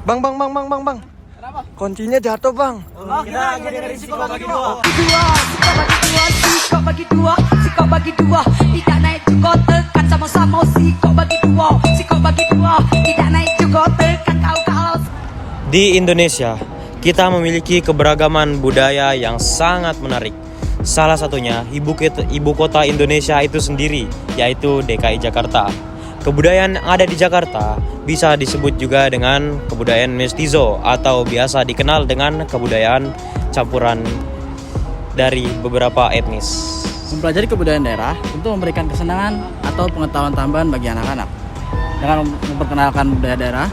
Bang. Kuncinya jatuh, Bang. Kita jadi risiko bagi dua. Sikok bagi dua. Tidak naik juga tekan sama-sama. Sikok bagi dua. Tidak naik juga tekan kau kalau. Di Indonesia, kita memiliki keberagaman budaya yang sangat menarik. Salah satunya ibu kota Indonesia itu sendiri, yaitu DKI Jakarta. Kebudayaan yang ada di Jakarta bisa disebut juga dengan kebudayaan mestizo atau biasa dikenal dengan kebudayaan campuran dari beberapa etnis. Mempelajari kebudayaan daerah tentu memberikan kesenangan atau pengetahuan tambahan bagi anak-anak. Dengan memperkenalkan budaya daerah,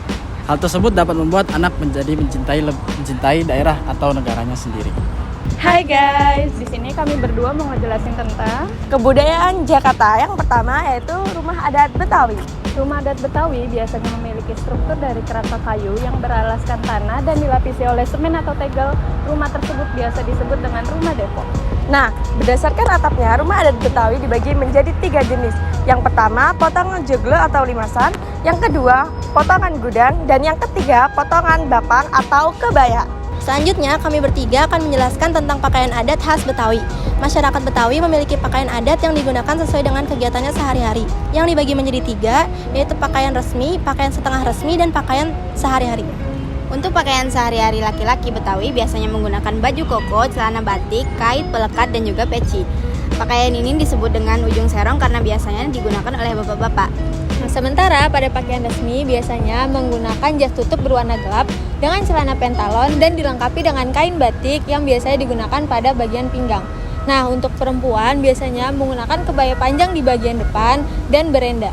hal tersebut dapat membuat anak menjadi mencintai daerah atau negaranya sendiri. Hai guys, di sini kami berdua mau ngejelasin tentang kebudayaan Jakarta. Yang pertama yaitu rumah adat Betawi. Rumah adat Betawi biasanya memiliki struktur dari kerangka kayu yang beralaskan tanah dan dilapisi oleh semen atau tegel. Rumah tersebut biasa disebut dengan rumah depok. Nah, berdasarkan atapnya, rumah adat Betawi dibagi menjadi 3 jenis. Yang pertama, potongan jegle atau limasan. Yang kedua, potongan gudang. Dan yang ketiga, potongan bapang atau kebaya. Selanjutnya, kami bertiga akan menjelaskan tentang pakaian adat khas Betawi. Masyarakat Betawi memiliki pakaian adat yang digunakan sesuai dengan kegiatannya sehari-hari, yang dibagi menjadi 3, yaitu pakaian resmi, pakaian setengah resmi, dan pakaian sehari-hari. Untuk pakaian sehari-hari laki-laki Betawi biasanya menggunakan baju koko, celana batik, kait, pelekat, dan juga peci. Pakaian ini disebut dengan ujung serong karena biasanya digunakan oleh bapak-bapak. Sementara pada pakaian resmi biasanya menggunakan jas tutup berwarna gelap dengan celana pentalon dan dilengkapi dengan kain batik yang biasanya digunakan pada bagian pinggang. Nah, untuk perempuan biasanya menggunakan kebaya panjang di bagian depan dan berenda.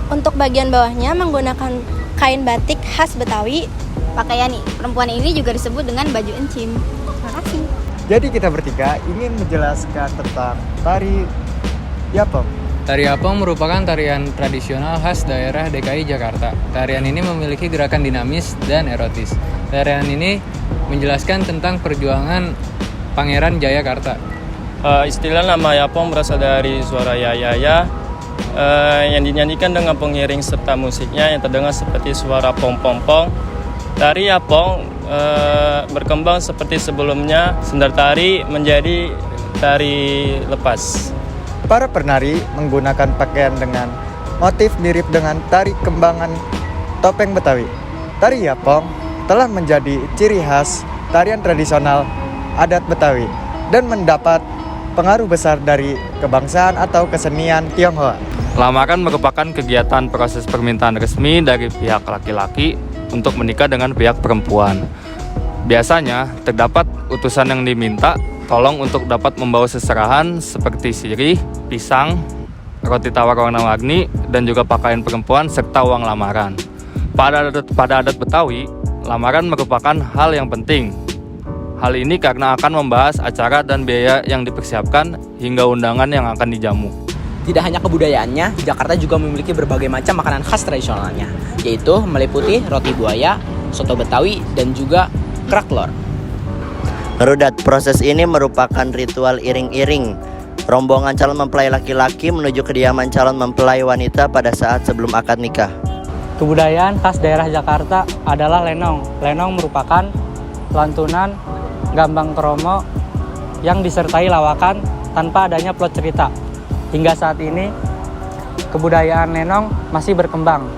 Untuk bagian bawahnya menggunakan kain batik khas Betawi. Pakaian perempuan ini juga disebut dengan baju encim. Terima kasih. Jadi kita bertiga ingin menjelaskan tentang tari Yapong. Tari Yapong merupakan tarian tradisional khas daerah DKI Jakarta. Tarian ini memiliki gerakan dinamis dan erotis. Tarian ini menjelaskan tentang perjuangan Pangeran Jayakarta. Istilah nama Yapong berasal dari suara ya yang dinyanyikan dengan pengiring serta musiknya yang terdengar seperti suara pom-pom-pom. Tari Yapong berkembang seperti sebelumnya, sendal tari menjadi tari lepas. Para penari menggunakan pakaian dengan motif mirip dengan tari kembangan topeng Betawi. Tari Yapong telah menjadi ciri khas tarian tradisional adat Betawi dan mendapat pengaruh besar dari kebangsaan atau kesenian Tionghoa. Lamaran merupakan kegiatan proses permintaan resmi dari pihak laki-laki untuk menikah dengan pihak perempuan. Biasanya terdapat utusan yang diminta tolong untuk dapat membawa seserahan seperti sirih, pisang, roti tawar warna-warni, dan juga pakaian perempuan serta uang lamaran. Pada adat Betawi, lamaran merupakan hal yang penting. Hal ini karena akan membahas acara dan biaya yang dipersiapkan hingga undangan yang akan dijamu. Tidak hanya kebudayaannya, Jakarta juga memiliki berbagai macam makanan khas tradisionalnya, yaitu meliputi roti buaya, soto Betawi, dan juga kerak telur. Ngerudat, proses ini merupakan ritual iring-iring rombongan calon mempelai laki-laki menuju kediaman calon mempelai wanita pada saat sebelum akad nikah. Kebudayaan khas daerah Jakarta adalah lenong. Lenong merupakan lantunan gambang kromo yang disertai lawakan tanpa adanya plot cerita. Hingga saat ini, kebudayaan lenong masih berkembang.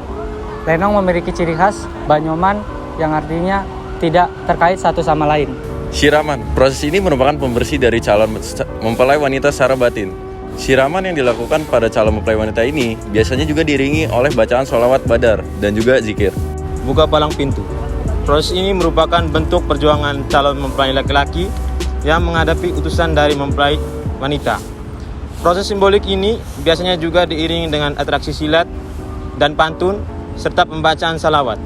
Lenong memiliki ciri khas Banyoman yang artinya tidak terkait satu sama lain. Siraman, proses ini merupakan pembersih dari calon mempelai wanita secara batin. Siraman yang dilakukan pada calon mempelai wanita ini biasanya juga diiringi oleh bacaan sholawat badar dan juga zikir. Buka palang pintu. Proses ini merupakan bentuk perjuangan calon mempelai laki-laki yang menghadapi utusan dari mempelai wanita. Proses simbolik ini biasanya juga diiringi dengan atraksi silat dan pantun serta pembacaan salawat.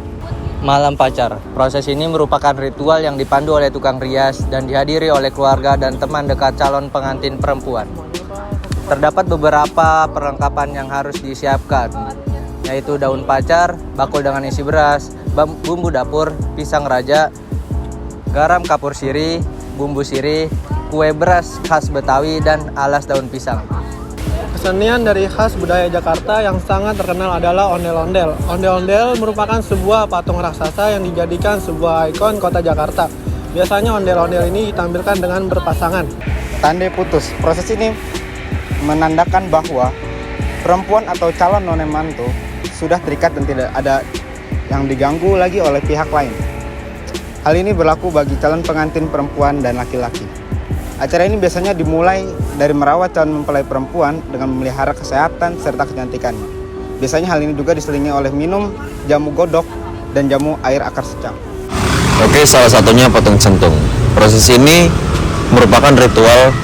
Malam pacar. Proses ini merupakan ritual yang dipandu oleh tukang rias dan dihadiri oleh keluarga dan teman dekat calon pengantin perempuan. Terdapat beberapa perlengkapan yang harus disiapkan, yaitu daun pacar, bakul dengan isi beras, bumbu dapur, pisang raja, garam kapur sirih, bumbu sirih, kue beras khas Betawi, dan alas daun pisang. Kesenian dari khas budaya Jakarta yang sangat terkenal adalah ondel-ondel. Ondel-ondel merupakan sebuah patung raksasa yang dijadikan sebuah ikon kota Jakarta. Biasanya ondel-ondel ini ditampilkan dengan berpasangan. Tandai putus. Proses ini menandakan bahwa perempuan atau calon none mantu sudah terikat dan tidak ada yang diganggu lagi oleh pihak lain. Hal ini berlaku bagi calon pengantin perempuan dan laki-laki. Acara ini biasanya dimulai dari merawat calon mempelai perempuan dengan memelihara kesehatan serta kecantikannya. Biasanya hal ini juga diselingi oleh minum jamu godok dan jamu air akar secang. Oke, salah satunya potong centung. Proses ini merupakan ritual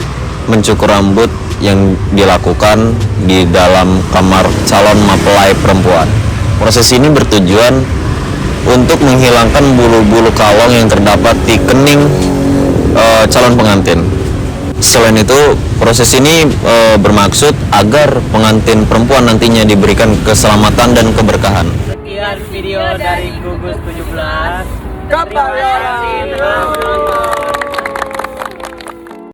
mencukur rambut yang dilakukan di dalam kamar calon mempelai perempuan. Proses ini bertujuan untuk menghilangkan bulu-bulu kalong yang terdapat di kening calon pengantin. Selain itu, proses ini bermaksud agar pengantin perempuan nantinya diberikan keselamatan dan keberkahan. Sekian video dari Gugus 17. Terima kasih.